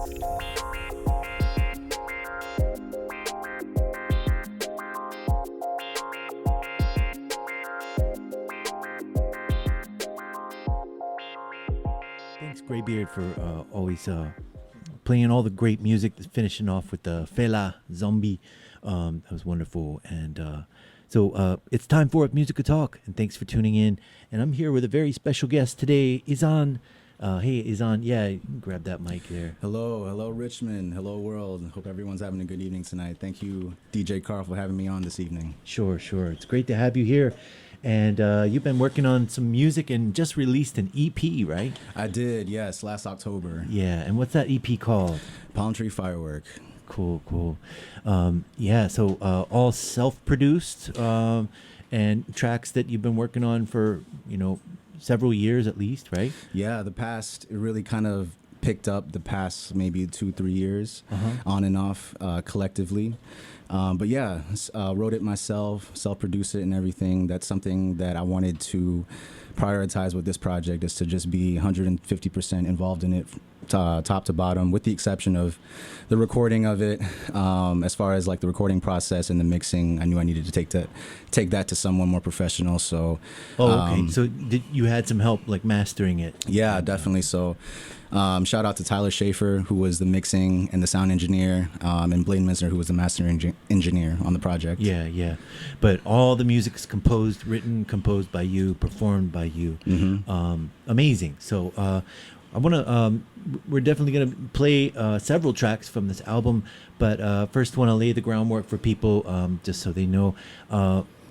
Thanks, Greybeard, for always playing all the great music, finishing off with the Fela Zombie. That was wonderful. And so it's time for Musical Talk, and thanks for tuning in. And I'm here with a very special guest today, Izzan. Hey, Izzan, yeah, you can grab that mic there. Hello, Richmond. Hello, world. Hope everyone's having a good evening tonight. Thank you, DJ Carl, for having me on this evening. Sure. It's great to have you here. And you've been working on some music and just released an EP, right? I did, yes, last October. Yeah, and what's that EP called? Tree Firework. Cool. Yeah, so all self-produced and tracks that you've been working on for, several years at least, right? Yeah, it really kind of picked up the past maybe 2-3 years on and off collectively. But yeah, wrote it myself, self-produced it and everything. That's something that I wanted to prioritize with this project, is to just be 150% involved in it, top to bottom, with the exception of the recording of it. As far as like the recording process and the mixing, I knew I needed to take that to someone more professional. So, okay. So you had some help like mastering it? Yeah, definitely. So, shout out to Tyler Schaefer, who was the mixing and the sound engineer, and Blaine Misner, who was the mastering engineer on the project. Yeah. But all the music is composed by you, performed by you. Mm-hmm. Amazing. So I want to. We're definitely going to play several tracks from this album, but first want to lay the groundwork for people, just so they know.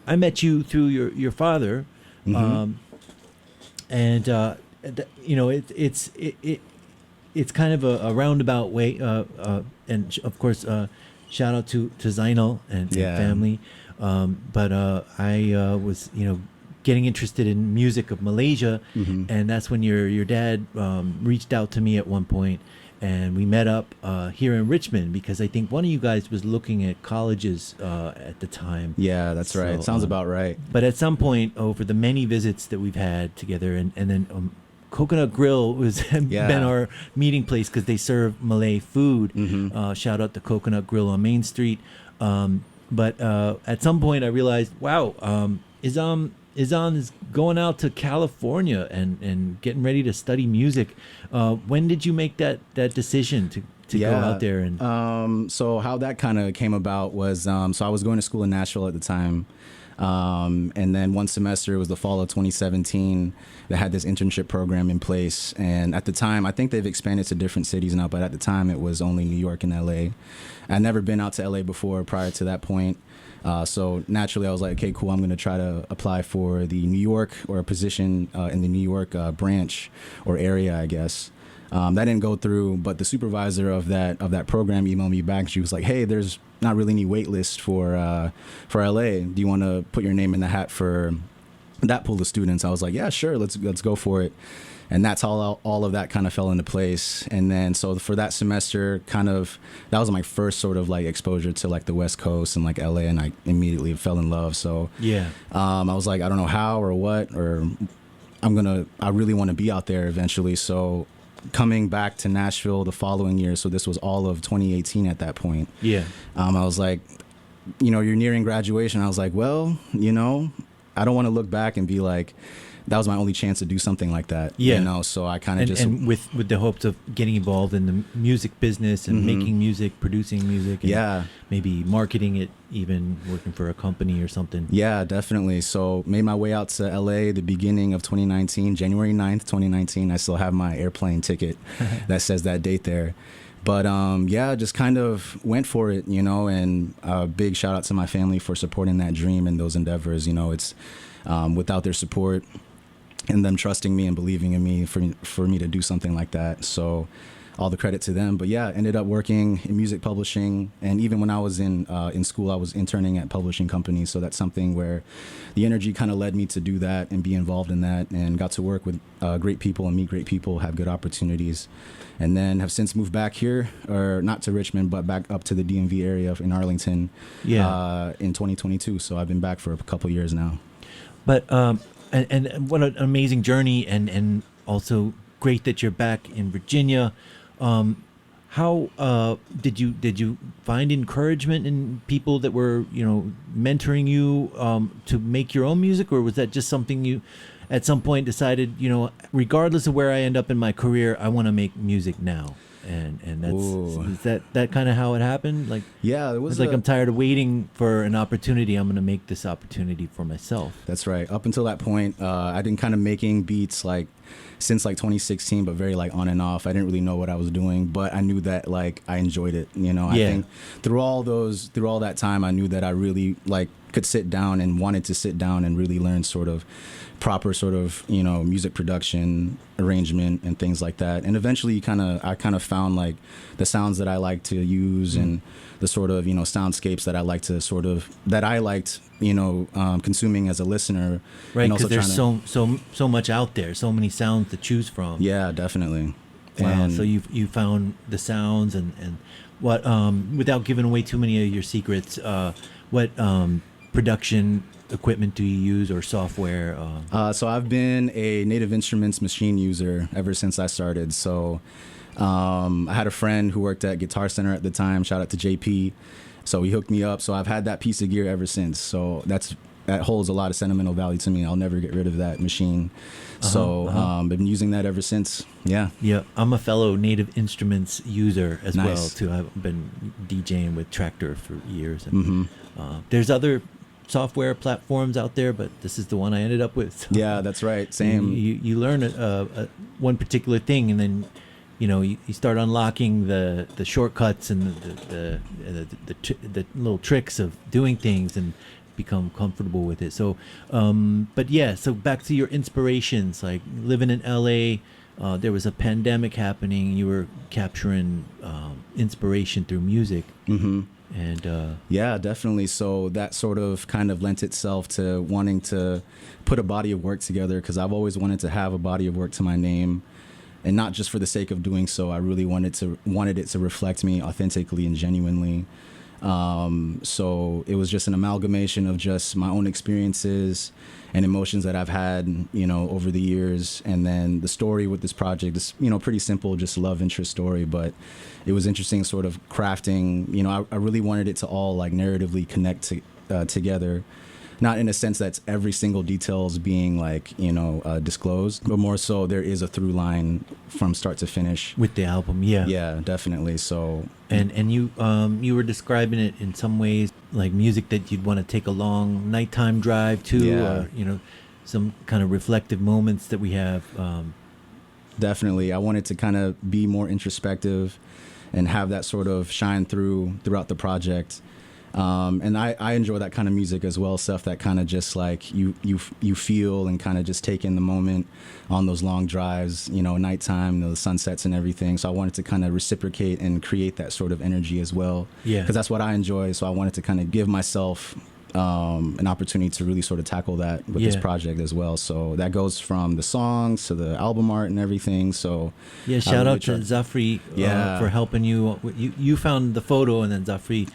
I met you through your father, and it's kind of a roundabout way, and of course, shout out to Zainal and family. But I was getting interested in music of Malaysia, and that's when your dad reached out to me at one point, and we met up here in Richmond, because I think one of you guys was looking at colleges at the time. Yeah, that's right. Sounds about right. But at some point over the many visits that we've had together, and then Coconut Grill was been our meeting place, because they serve Malay food. Shout out to Coconut Grill on Main Street. But at some point I realized, wow, Izzan is going out to California and getting ready to study music. When did you make that decision to go out there? And so how that kind of came about was, so I was going to school in Nashville at the time. And then one semester, it was the fall of 2017, they had this internship program in place. And at the time, I think they've expanded to different cities now, but at the time it was only New York and LA. I'd never been out to LA before prior to that point. So naturally I was like, okay, cool, I'm going to try to apply for the New York, or a position in the New York branch or area, I guess. That didn't go through, but the supervisor of that program emailed me back. She was like, hey, there's not really any wait list for LA. Do you want to put your name in the hat for that pool of students? I was like, yeah, sure, let's go for it. And that's how all of that kind of fell into place. And then so for that semester, that was my first sort of like exposure to like the West Coast and like LA, and I immediately fell in love. So yeah, I was like, I don't know how or what, or I really want to be out there eventually. So coming back to Nashville the following year, so this was all of 2018 at that point. Yeah. I was like, you're nearing graduation. I was like, well, I don't want to look back and be like, that was my only chance to do something like that. Yeah. So I kind of and with the hopes of getting involved in the music business and making music, producing music, and maybe marketing it, even working for a company or something. Yeah, definitely. So made my way out to LA the beginning of 2019, January 9th, 2019. I still have my airplane ticket that says that date there. But just kind of went for it, and a big shout out to my family for supporting that dream and those endeavors. It's without their support and them trusting me and believing in me for me to do something like that. So all the credit to them. But yeah, ended up working in music publishing. And even when I was in school, I was interning at publishing companies. So that's something where the energy kind of led me to do that and be involved in that, and got to work with great people and meet great people, have good opportunities. And then have since moved back here, or not to Richmond, but back up to the DMV area in Arlington in 2022. So I've been back for a couple years now. But and what an amazing journey, and also great that you're back in Virginia. how did you find encouragement in people that were, you know, mentoring you to make your own music, or was that just something you at some point decided, you know, regardless of where I end up in my career, I want to make music now? And that's is that kind of how it happened? Like, yeah, it was like, I'm tired of waiting for an opportunity. I'm going to make this opportunity for myself. That's right. Up until that point, I'd been kind of making beats like since like 2016, but very like on and off. I didn't really know what I was doing, but I knew that like I enjoyed it. You know, I think through all that time, I knew that I really like could sit down and wanted to sit down and really learn sort of proper sort of, you know, music production, arrangement, and things like that. And eventually I kind of found like the sounds that I like to use and the sort of, you know, soundscapes that I like to sort of, that I liked, you know, consuming as a listener. Right, because there's so much out there, so many sounds to choose from. Yeah, definitely. Wow. And so you found the sounds and what, without giving away too many of your secrets, what production equipment do you use, or software? So I've been a Native Instruments machine user ever since I started. So I had a friend who worked at Guitar Center at the time. Shout out to JP. So he hooked me up. So I've had that piece of gear ever since. So that holds a lot of sentimental value to me. I'll never get rid of that machine. I've been using that ever since. Yeah. Yeah, I'm a fellow Native Instruments user as Nice. well too. I've been DJing with Tractor for years. And, there's other software platforms out there, but this is the one I ended up with. So Yeah, that's right. Same. You learn one particular thing, and then you know you start unlocking the shortcuts and the little tricks of doing things and become comfortable with it. So but yeah, so back to your inspirations, like living in LA, there was a pandemic happening, you were capturing inspiration through music. And yeah, definitely. So that sort of kind of lent itself to wanting to put a body of work together, because I've always wanted to have a body of work to my name, and not just for the sake of doing so. I really wanted it to reflect me authentically and genuinely. So it was just an amalgamation of just my own experiences and emotions that I've had, you know, over the years. And then the story with this project is, you know, pretty simple, just love interest story, but it was interesting sort of crafting, you know, I really wanted it to all like narratively connect together. Not in a sense that every single detail is being like, you know, disclosed, but more so there is a through line from start to finish. with the album, Yeah, definitely. So and you were describing it in some ways like music that you'd want to take a long nighttime drive to, or you know, some kind of reflective moments that we have. Definitely, I wanted to kind of be more introspective and have that sort of shine throughout the project. And I enjoy that kind of music as well, stuff that kind of just like you feel and kind of just take in the moment on those long drives, you know, nighttime, the sunsets and everything. So I wanted to kind of reciprocate and create that sort of energy as well. Yeah. Because that's what I enjoy. So I wanted to kind of give myself an opportunity to really sort of tackle that with this project as well. So that goes from the songs to the album art and everything. So Yeah, shout out to Zafri for helping you. You found the photo, and then Zafri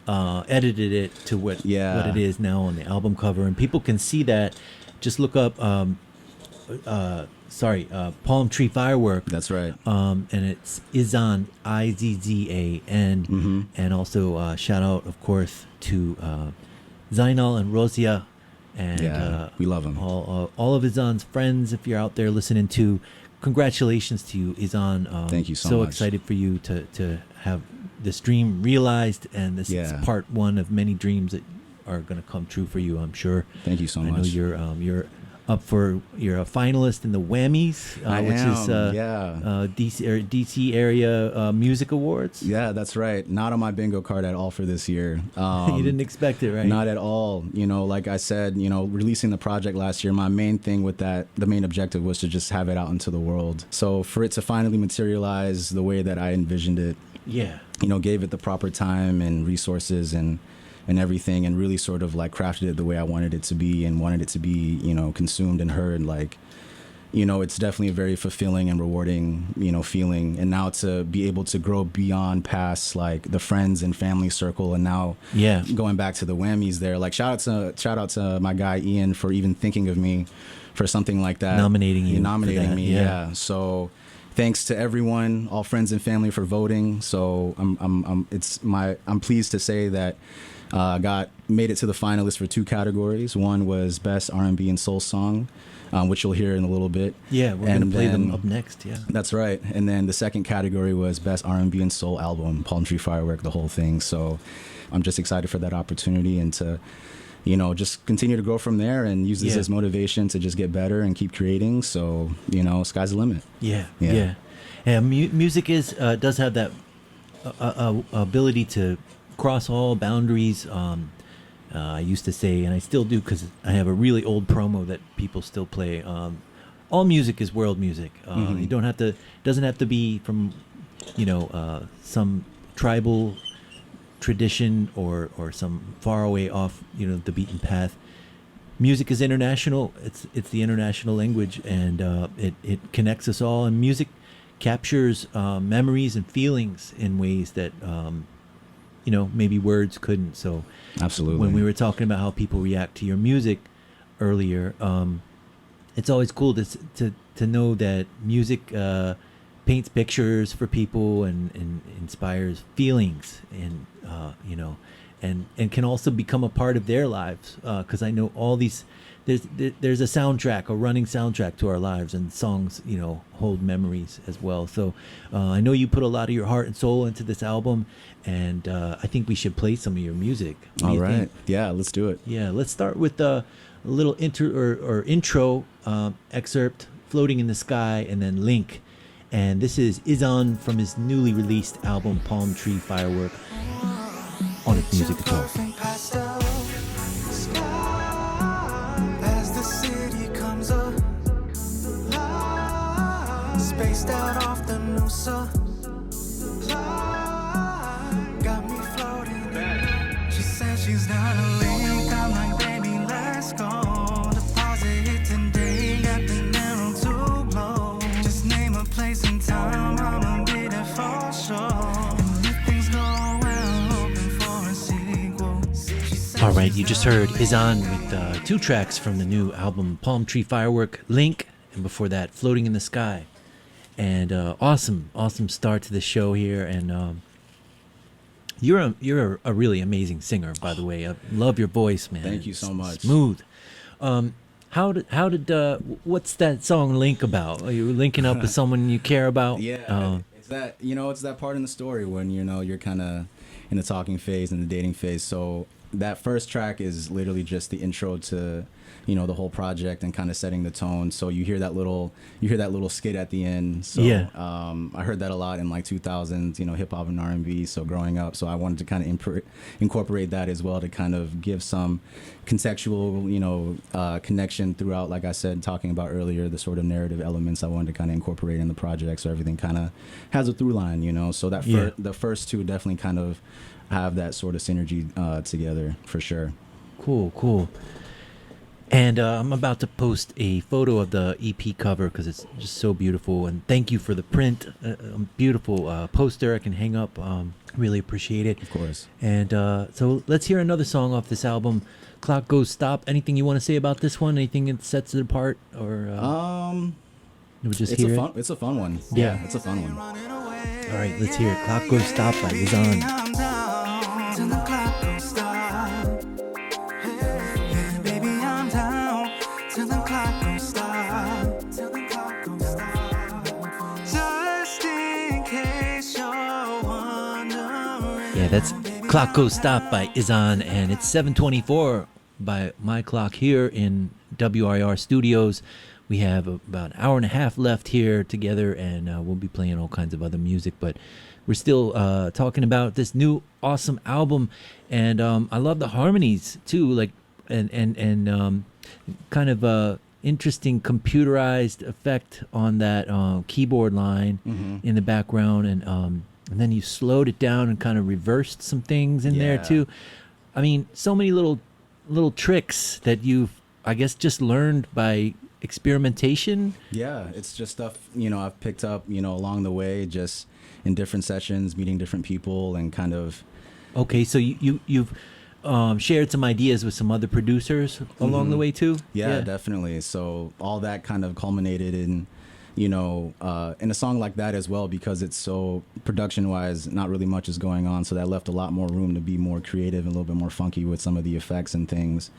edited it to what it is now on the album cover, and people can see that. Just look up Palm Tree Firework. That's right. And it's Izzan, Izzan, and also shout out, of course, to Zainal and Rosia, and we love them. All of Izzan's friends. If you're out there listening to, congratulations to you, Izzan. Thank you so much. Excited for you to have this dream realized, and this is part one of many dreams that are going to come true for you, I'm sure. Thank you so much. I know you're up for, you're a finalist in the Whammies, DC area music awards. Yeah, that's right. Not on my bingo card at all for this year. You didn't expect it, right? Not at all. You know, like I said, you know, releasing the project last year, my main thing with that, the main objective was to just have it out into the world. So for it to finally materialize the way that I envisioned it, you know, gave it the proper time and resources and everything, and really sort of like crafted it the way I wanted it to be, and wanted it to be, you know, consumed and heard. Like, you know, it's definitely a very fulfilling and rewarding, you know, feeling. And now to be able to grow beyond past like the friends and family circle, and now going back to the Whammies there, like shout out to my guy Ian for even thinking of me for something like that, nominating me. Yeah. So thanks to everyone, all friends and family for voting. So I'm pleased to say that made it to the finalists for 2 categories. One was Best R&B and Soul Song, which you'll hear in a little bit. Yeah, we're going to play them up next, yeah. That's right. And then the second category was Best R&B and Soul Album, Palm Tree Firework, the whole thing. So I'm just excited for that opportunity and to, just continue to grow from there and use this as motivation to just get better and keep creating. So, sky's the limit. Yeah. Music does have that ability to cross all boundaries. I used to say, and I still do because I have a really old promo that people still play. All music is world music. You don't have to. Doesn't have to be from, some tribal tradition or some far away off, the beaten path. Music is international. It's the international language, and it connects us all. And music captures memories and feelings in ways that maybe words couldn't. So absolutely, when we were talking about how people react to your music earlier, it's always cool to know that music paints pictures for people and inspires feelings and and can also become a part of their lives, because I know all these there's a soundtrack, a running soundtrack to our lives, and songs hold memories as well. So I know you put a lot of your heart and soul into this album, and I think we should play some of your music. All right, yeah, let's do it. Yeah, let's start with a little intro excerpt, Floating in the Sky, and then Link. And this is Izzan from his newly released album Palm Tree Firework on its music guitar. As the city comes up, spaced out off the Noosa, got me floating. She said she's not a link. I'm like, baby, let's go. Deposit it today, got the narrow to blow. Just name a place and time, I'ma be there for sure. All right, you just heard Izzan with 2 tracks from the new album Palm Tree Firework, Link, and before that, Floating in the Sky. And awesome start to the show here. And you're a really amazing singer, by the way. I love your voice, man. Thank you so much. Smooth. How did what's that song Link about? Are you linking up with someone you care about? Yeah, it's that it's that part in the story when you're kind of in the talking phase and the dating phase. So that first track is literally just the intro to the whole project and kind of setting the tone. So you hear that little skit at the end. So yeah. I heard that a lot in like 2000s, hip hop and R&B. So growing up, so I wanted to kind of incorporate that as well to kind of give some contextual connection throughout. Like I said, talking about earlier, the sort of narrative elements I wanted to kind of incorporate in the project, so everything kind of has a through line. So that the first 2 definitely kind of have that sort of synergy together for sure. Cool. And I'm about to post a photo of the EP cover because it's just so beautiful. And thank you for the print. Beautiful poster I can hang up. Really appreciate it. Of course. And so let's hear another song off this album, Clock Goes Stop. Anything you want to say about this one? Anything that sets it apart? Or we'll just it's hear it's a fun one. Yeah, it's a fun one. All right, let's hear it. Clock Goes Stop by Izzan. Till the clock goes stop. Hey, baby, I'm down. Till the clock goes stop. Till the clock goes stop. Just in case you're wondering. Yeah, that's Clock Goes Stop by Izzan, and it's 7:24 by my clock here in WRIR Studios. We have about an hour and a half left here together, and we'll be playing all kinds of other music, but we're still talking about this new awesome album, and I love the harmonies too, like and kind of interesting computerized effect on that keyboard line in the background, and then you slowed it down and kind of reversed some things in there too. I mean, so many little tricks that you've, I guess, just learned by experimentation. Yeah, it's just stuff I've picked up along the way, just in different sessions, meeting different people, and kind of. Okay, so you've shared some ideas with some other producers along the way too. Yeah, definitely. So all that kind of culminated in in a song like that as well, because it's so production wise, not really much is going on. So that left a lot more room to be more creative and a little bit more funky with some of the effects and things.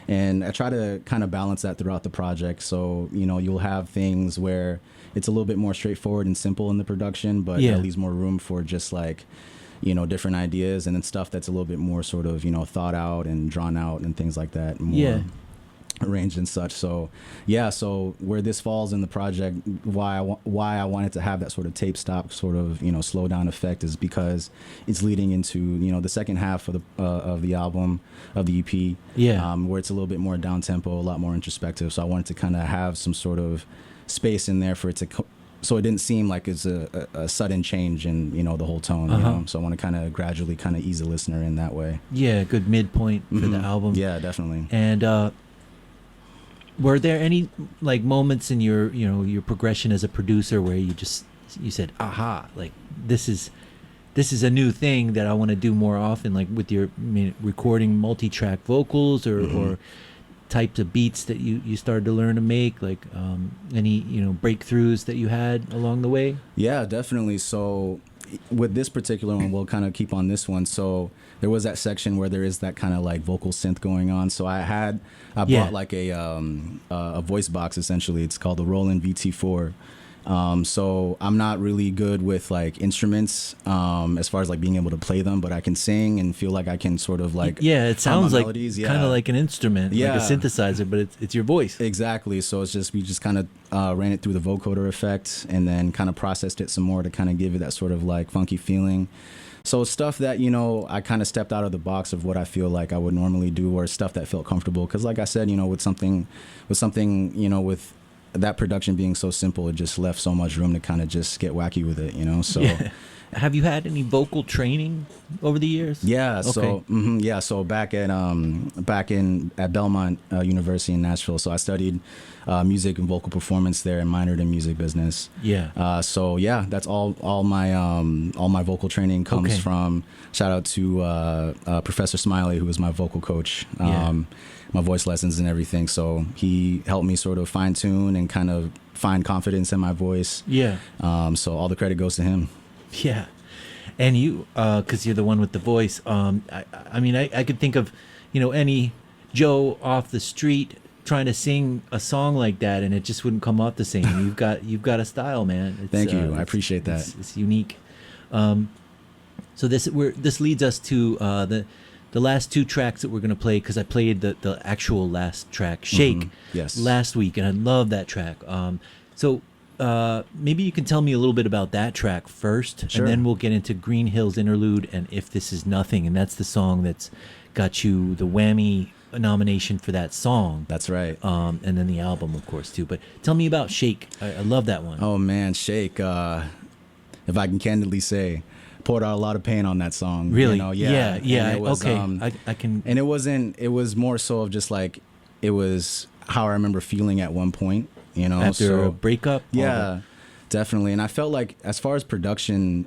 And I try to kind of balance that throughout the project. So, you'll have things where it's a little bit more straightforward and simple in the production, but it leaves more room for just like, different ideas, and then stuff that's a little bit more sort of, thought out and drawn out and things like that. More arranged and such. So so where this falls in the project, why I wanted to have that sort of tape stop sort of slow down effect is because it's leading into the second half of the album, of the EP, where it's a little bit more down tempo, a lot more introspective. So I wanted to kind of have some sort of space in there for it to so it didn't seem like it's a sudden change in the whole tone. So I want to kind of gradually kind of ease the listener in that way. Good midpoint for the album. Definitely. And were there any like moments in your progression as a producer where you said, aha, like this is a new thing that I want to do more often, like with your recording multi-track vocals or types of beats that you started to learn to make, like any breakthroughs that you had along the way? Yeah, definitely. So with this particular one, we'll kind of keep on this one. So there was that section where there is that kind of like vocal synth going on. So I bought like a voice box, essentially. It's called the Roland VT4. So I'm not really good with like instruments as far as like being able to play them, but I can sing and feel like I can sort of like it sounds like kind of like an instrument, like a synthesizer, but it's your voice. Exactly. So we just kind of ran it through the vocoder effect and then kind of processed it some more to kind of give it that sort of like funky feeling. So stuff that I kind of stepped out of the box of what I feel like I would normally do, or stuff that felt comfortable, because like I said, with something with that production being so simple, it just left so much room to kind of just get wacky with it, So, have you had any vocal training over the years? Yeah. Okay. So, So back at Belmont University in Nashville. So I studied music and vocal performance there and minored in music business. So that's all my vocal training comes from. Shout out to Professor Smiley, who was my vocal coach. My voice lessons and everything. So he helped me sort of fine tune and kind of find confidence in my voice. So all the credit goes to him. Yeah. And you, because you're the one with the voice, I could think of, any Joe off the street trying to sing a song like that, and it just wouldn't come off the same. You've got a style, man. Thank you. I appreciate that. It's unique. So this leads us to the last two tracks that we're going to play, because I played the actual last track, Shake, last week, and I love that track. So maybe you can tell me a little bit about that track first, and then we'll get into Green Hills Interlude and If This Is Nothing, and that's the song that's got you the Whammy nomination for that song. That's right. And then the album, of course, too. But tell me about Shake. I love that one. Oh, man, Shake, if I can candidly say, poured out a lot of pain on that song. Really? Yeah. It was, okay. I can. And it was more so of just like, it was how I remember feeling at one point, After a breakup? Yeah, definitely. And I felt like, as far as production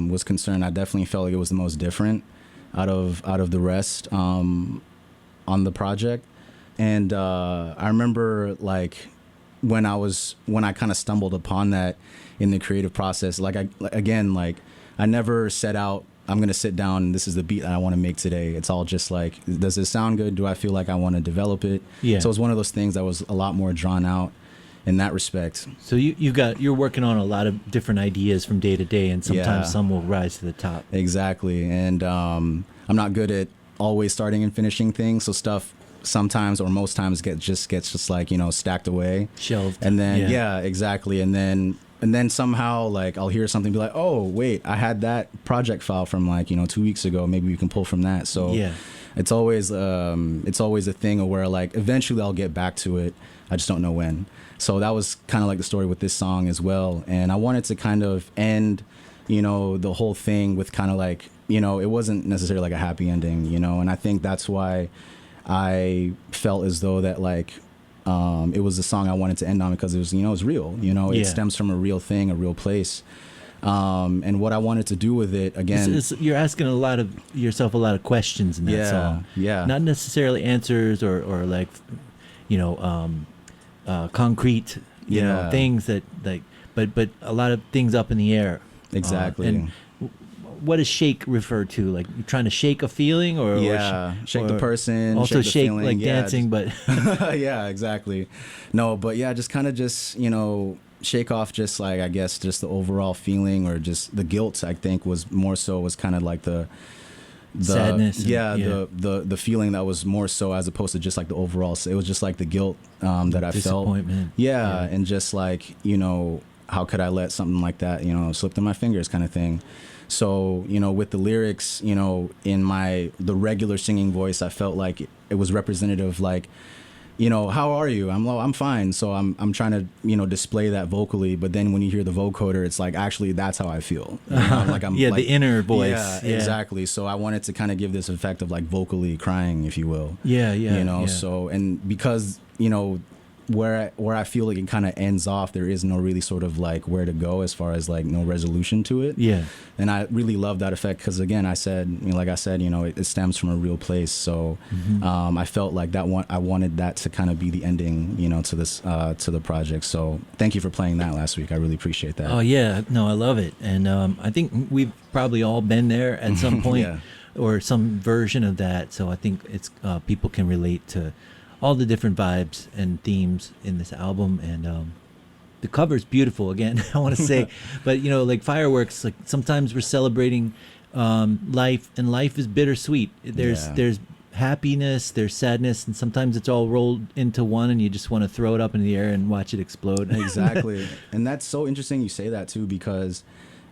was concerned, I definitely felt like it was the most different out of the rest on the project. And I remember like when I kind of stumbled upon that in the creative process, I never set out, I'm going to sit down and this is the beat that I want to make today. It's all just like, does it sound good? Do I feel like I want to develop it? Yeah. So it was one of those things that was a lot more drawn out in that respect. So you're working on a lot of different ideas from day to day, and sometimes some will rise to the top. Exactly. And I'm not good at always starting and finishing things. So stuff sometimes or most times gets just like, stacked away. Shelved. And then, exactly. And then somehow, like, I'll hear something, be like, oh, wait, I had that project file from, 2 weeks ago. Maybe we can pull from that. So it's always a thing where, like, eventually I'll get back to it. I just don't know when. So that was kind of like the story with this song as well. And I wanted to kind of end, the whole thing with kind of like, it wasn't necessarily like a happy ending, And I think that's why I felt as though that, like, it was a song I wanted to end on, because it was, it was real, it stems from a real thing, a real place. And what I wanted to do with it, again, you're asking yourself a lot of questions in that song. Yeah. Not necessarily answers or like, concrete, things that, like, but a lot of things up in the air. Exactly. And what does shake refer to? Like you're trying to shake a feeling, or shake the person, also shake the feeling. like dancing, but yeah, exactly. No, but yeah, just kind of just shake off just like I guess just the overall feeling or just the guilt. I think was kind of like the sadness. The feeling that was more so as opposed to just like the overall. It was just like the guilt that I felt. Disappointment. Yeah, and just like how could I let something like that slip through my fingers kind of thing. So, with the lyrics, in the regular singing voice, I felt like it was representative, like, how are you? I'm fine. So I'm trying to, display that vocally. But then when you hear the vocoder, it's like, actually, that's how I feel. Like I'm the inner voice. Yeah, exactly. So I wanted to kind of give this effect of like vocally crying, if you will. Yeah. So, and because, where I feel like it kind of ends off, there is no really sort of like where to go as far as like no resolution to it. Yeah. And I really love that effect because again, I said, it stems from a real place. So I felt like I wanted that to kind of be the ending, to this to the project. So thank you for playing that last week. I really appreciate that. Oh yeah, no, I love it, and I think we've probably all been there at some point or some version of that. So I think it's people can relate to all the different vibes and themes in this album, and the cover's beautiful. Again, I want to say, but like Fireworks, like sometimes we're celebrating life, and life is bittersweet. There's happiness, there's sadness, and sometimes it's all rolled into one, and you just want to throw it up in the air and watch it explode. Exactly, and that's so interesting you say that too, because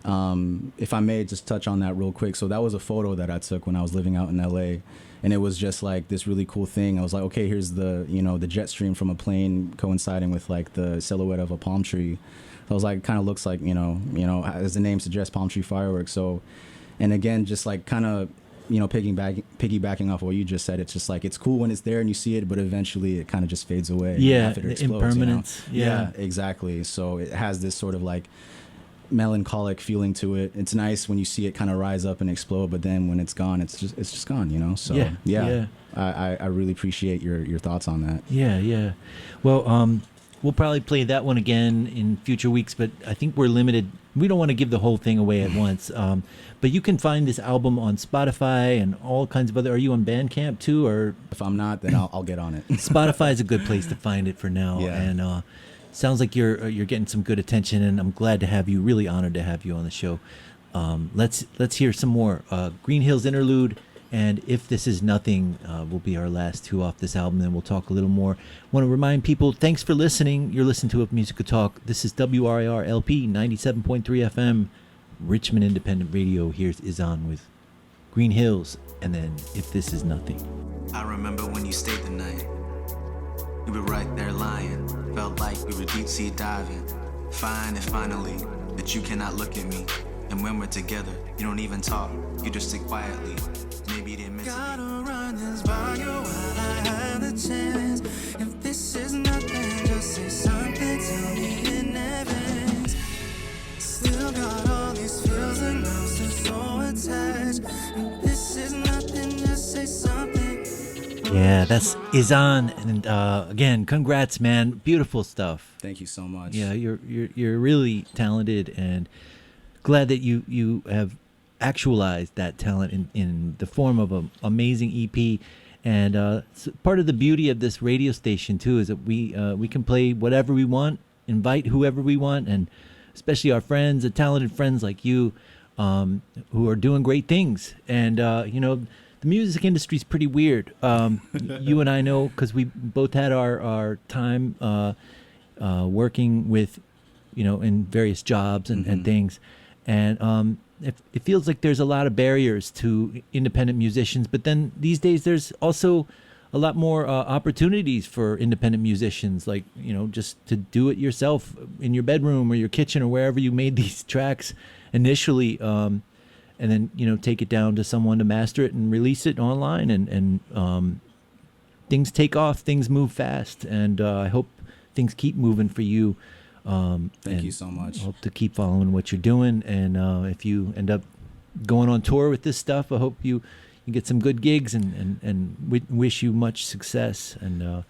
if I may just touch on that real quick. So that was a photo that I took when I was living out in LA. And it was just like this really cool thing. I was like, okay, here's the, the jet stream from a plane coinciding with like the silhouette of a palm tree. I was like, it kind of looks like, as the name suggests, palm tree fireworks. So, and again, just like kind of, piggybacking off what you just said, it's just like, it's cool when it's there and you see it, but eventually it kind of just fades away. Yeah, after it the explodes, impermanence. Yeah, exactly. So it has this sort of like melancholic feeling to it. It's nice when you see it kind of rise up and explode, but then when it's gone, it's just gone, so I really appreciate your thoughts on that. Yeah Well, we'll probably play that one again in future weeks, but I think we're limited. We don't want to give the whole thing away at once, but you can find this album on Spotify and all kinds of other. Are you on Bandcamp too, or if I'm not, then I'll get on it. Spotify is a good place to find it for now. And sounds like you're getting some good attention, and I'm glad to have you. Really honored to have you on the show. Let's hear some more. Green Hills Interlude and If This Is Nothing will be our last two off this album. Then we'll talk a little more. Want to remind people, thanks for listening. You're listening to A Musical Talk. This is WRIR LP 97.3 FM, Richmond Independent Radio. Here's Izzan with Green Hills, and then If This Is Nothing. I remember when you stayed the night. We were right there lying. Felt like we were deep sea diving. Find it finally that you cannot look at me. And when we're together, you don't even talk. You just sit quietly. Maybe you didn't miss me. Gotta run this by you while I have the chance. If this is nothing, just say something to me in advance. Still got all these feels and I'm still so attached. If this is nothing, just say something. Yeah, that's Izzan, and again, congrats, man! Beautiful stuff. Thank you so much. Yeah, you're really talented, and glad that you have actualized that talent in the form of an amazing EP. And part of the beauty of this radio station too is that we can play whatever we want, invite whoever we want, and especially our friends, the talented friends like you, who are doing great things. And the music industry is pretty weird. You and I know, because we both had our time working with, in various jobs and things. And it feels like there's a lot of barriers to independent musicians. But then these days, there's also a lot more opportunities for independent musicians, like, just to do it yourself in your bedroom or your kitchen or wherever you made these tracks initially. And then, take it down to someone to master it and release it online. And things take off, things move fast. And I hope things keep moving for you. Thank you so much. I hope to keep following what you're doing. And if you end up going on tour with this stuff, I hope you get some good gigs and wish you much success. And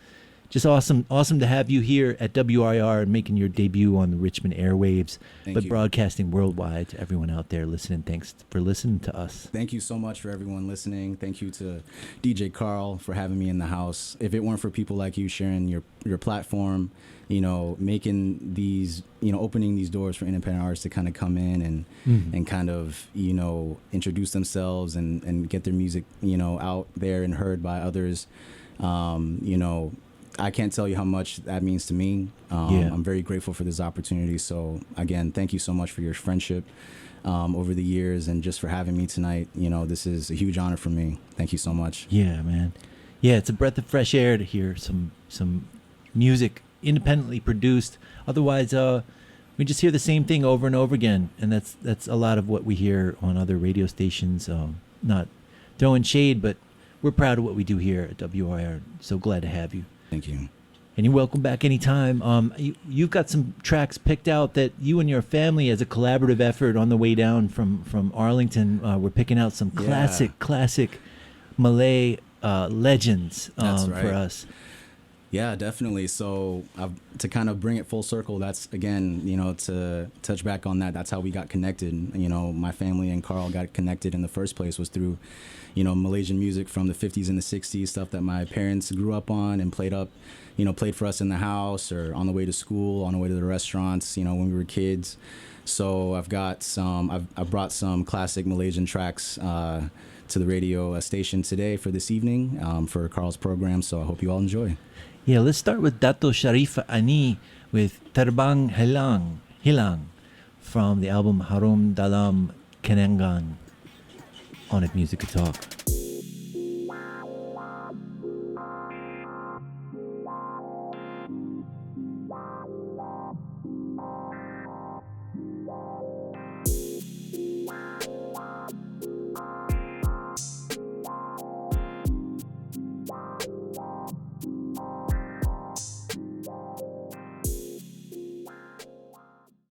just awesome to have you here at WRIR and making your debut on the Richmond airwaves, but broadcasting worldwide to everyone out there listening. Thanks for listening to us. Thank you so much for everyone listening. Thank you to DJ Carl for having me in the house. If it weren't for people like you sharing your platform, making these, opening these doors for independent artists to kind of come in and kind of, introduce themselves and get their music, out there and heard by others. I can't tell you how much that means to me. I'm very grateful for this opportunity. So again, thank you so much for your friendship over the years and just for having me tonight. This is a huge honor for me. Thank you so much. Yeah, man. Yeah, it's a breath of fresh air to hear some music independently produced. Otherwise, we just hear the same thing over and over again, and that's a lot of what we hear on other radio stations. Not throwing shade, but we're proud of what we do here at WRIR. So glad to have you. Thank you. And you're welcome back anytime. You've got some tracks picked out that you and your family, as a collaborative effort on the way down from Arlington, we're picking out some classic Malay legends for us. Yeah, definitely. So to kind of bring it full circle, that's, again, to touch back on that, that's how we got connected. My family and Carl got connected in the first place was through, Malaysian music from the 50s and the 60s, stuff that my parents grew up on and played for us in the house or on the way to school, on the way to the restaurants, when we were kids. So I've brought some classic Malaysian tracks to the radio station today for this evening for Carl's program. So I hope you all enjoy. Yeah, let's start with Dato Sharifah Ani with Terbang Hilang from the album Harum Dalam Kenangan on It Music Talk.